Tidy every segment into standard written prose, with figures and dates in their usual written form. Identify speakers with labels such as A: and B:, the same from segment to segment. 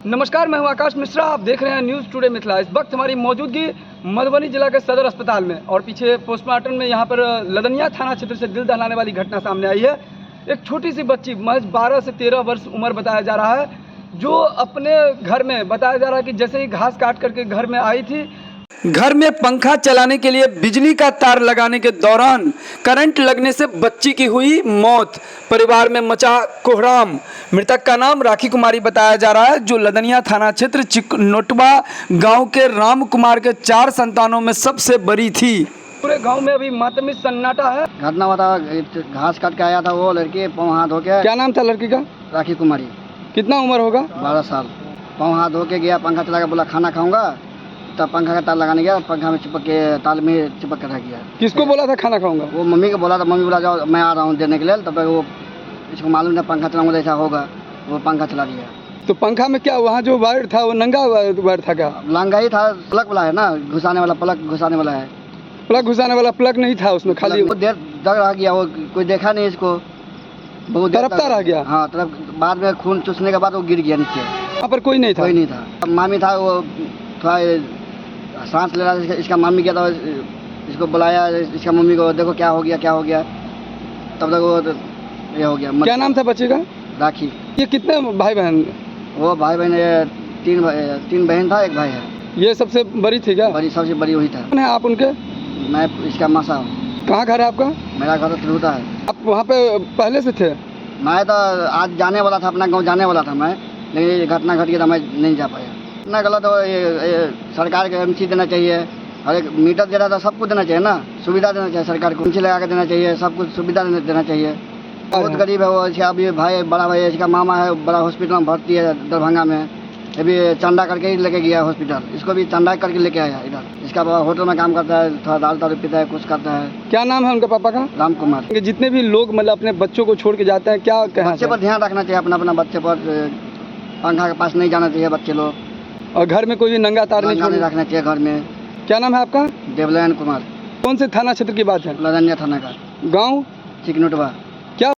A: नमस्कार, मैं हूं आकाश मिश्रा। आप देख रहे हैं न्यूज़ टुडे मिथिला। इस वक्त हमारी मौजूदगी मधुबनी जिला के सदर अस्पताल में और पीछे पोस्टमार्टम में यहाँ पर लदनिया थाना क्षेत्र से दिल दहलाने वाली घटना सामने आई है। एक छोटी सी बच्ची महज 12 से 13 वर्ष उम्र बताया जा रहा है, जो अपने घर में बताया जा रहा है कि जैसे ही घास काट करके घर में आई थी, घर में पंखा चलाने के लिए बिजली का तार लगाने के दौरान करंट लगने से बच्ची की हुई मौत। परिवार में मचा कोहराम। मृतक का नाम राखी कुमारी बताया जा रहा है, जो लदनिया थाना क्षेत्र चिकनोटवा गांव के राम कुमार के 4 संतानों में सबसे बड़ी थी। पूरे गांव में अभी मातमी सन्नाटा है।
B: घटना हुआ था, घास काट के आया था वो लड़की, पाँव हाथ धो के।
A: क्या नाम था लड़की का?
B: राखी कुमारी।
A: कितना उम्र होगा?
B: 12 साल। पाँव हाथ धो के गया, पंखा चला के बोला खाना खाऊंगा, तब पंखा का तार लगाने गया, पंखा में चिपक के तार में चिपक कर रह गया।
A: किसको बोला था खाना खाऊंगा?
B: वो मम्मी को बोला था, मम्मी बोला जाओ मैं आ रहा हूँ देने के लिए। तब तक वो इसको मालूम था पंखा चलाऊंगा ऐसा होगा, वो पंखा चला दिया।
A: तो पंखा में क्या वहाँ जो वायर था वो नंगा वायर था क्या?
B: लंगा ही था, प्लग वाला है ना, घुसाने वाला, प्लग घुसाने वाला है।
A: प्लग घुसाने वाला प्लग नहीं था उसमें, खाली
B: वो देर दग रह गया, वो कोई देखा नहीं इसको, बहुत देर
A: तरफता रह गया।
B: हाँ, तरफ बाद में खून चूसने के बाद वो गिर गया नीचे।
A: वहाँ पर कोई नहीं था?
B: कोई नहीं था। मामी था, वो थोड़ा सांस ले रहा था। इसका मामी क्या था, इसको बुलाया, इसका मम्मी को, देखो क्या हो गया क्या हो गया। तब तक वो ये हो गया।
A: क्या नाम था बच्चे का?
B: राखी।
A: ये कितने भाई बहन?
B: वो भाई बहन 3 बहन था, 1 भाई है।
A: ये सबसे बड़ी थी क्या?
B: बड़ी, सबसे बड़ी वही था।
A: कौन है आप उनके?
B: मैं इसका मासा हूँ।
A: कहाँ घर है आपका?
B: मेरा घर तो तिरहुता है।
A: आप वहाँ पे पहले से थे?
B: मैं तो आज जाने वाला था, अपना गाँव जाने वाला था मैं, लेकिन ये घटना घट गया था, मैं नहीं जा पाया। इतना गलत हो, ये सरकार के एमसी देना चाहिए, हर एक मीटर दे रहा था, सब कुछ देना चाहिए ना, सुविधा देना चाहिए सरकार को, एमसी लगा के देना चाहिए, सब कुछ सुविधा देना चाहिए। बहुत गरीब है वो। इसका अभी भाई, बड़ा भाई, इसका मामा है, बड़ा हॉस्पिटल में भर्ती है दरभंगा में। अभी चंदा करके ही लेके गया हॉस्पिटल, इसको भी चंदा करके लेके आया इधर। इसका बाबा होटल में काम करता है, थोड़ा दाल ताल पीता है, कुछ करता है।
A: क्या नाम है उनके पापा का?
B: राम कुमार।
A: जितने भी लोग मतलब अपने बच्चों को छोड़ के जाते हैं, क्या कहना
B: बच्चे पर ध्यान रखना चाहिए, अपना अपना बच्चे पर। पंखा के पास नहीं जाना चाहिए बच्चे लोग,
A: और घर में कोई भी नंगा तार नहीं
B: रखना चाहिए घर में।
A: क्या नाम है आपका?
B: देवलायन कुमार।
A: कौन से थाना क्षेत्र की बात है?
B: लदनिया थाना का।
A: गांव
B: चिकनोटवा।
A: क्या,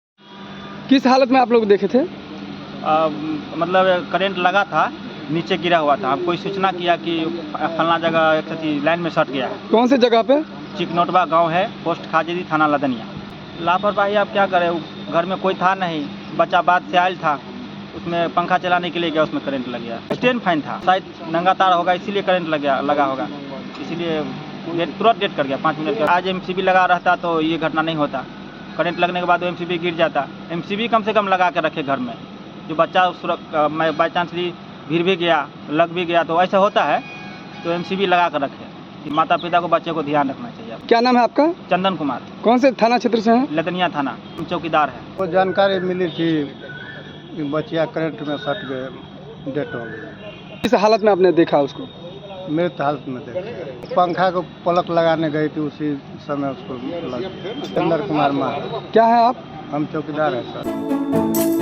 A: किस हालत में आप लोग देखे थे?
C: मतलब करंट लगा था, नीचे गिरा हुआ था। हम कोई सूचना किया कि फलना जगह एक लाइन में सट गया है।
A: कौन से जगह पे?
C: चिकनोटवा गांव है, पोस्ट खाजेदी, थाना लदनिया। लापरवाही आप क्या करें, घर में कोई था नहीं, बच्चा बाद से आयल था, उसमें पंखा चलाने के लिए गया, उसमें करंट लग गया। स्टैंड फैन था, शायद नंगा तार होगा, इसीलिए करंट लगा होगा, इसीलिए तुरंत डेट कर गया 5 मिनट का। आज एमसीबी लगा रहता तो ये घटना नहीं होता। करंट लगने के बाद एमसीबी गिर जाता। एमसीबी कम से कम लगा के रखे घर में, जो बच्चा बाई चांस गिर भी गया, लग भी गया तो ऐसा होता है, तो एमसीबी लगा कर रखे। माता पिता को बच्चे को ध्यान रखना चाहिए।
A: क्या नाम है आपका?
C: चंदन कुमार।
A: कौन से थाना क्षेत्र से हैं?
C: लदनिया थाना, चौकीदार है।
D: वो जानकारी मिली थी कि बच्चिया करंट में सट गए, डेथ हो गई।
A: किस हालत में आपने देखा उसको?
D: मृत हालत में देखा। पंखा को प्लग लगाने गई थी, उसी समय उसको लग गया। चंदन कुमार माँ।
A: क्या है आप?
D: हम चौकीदार हैं सर।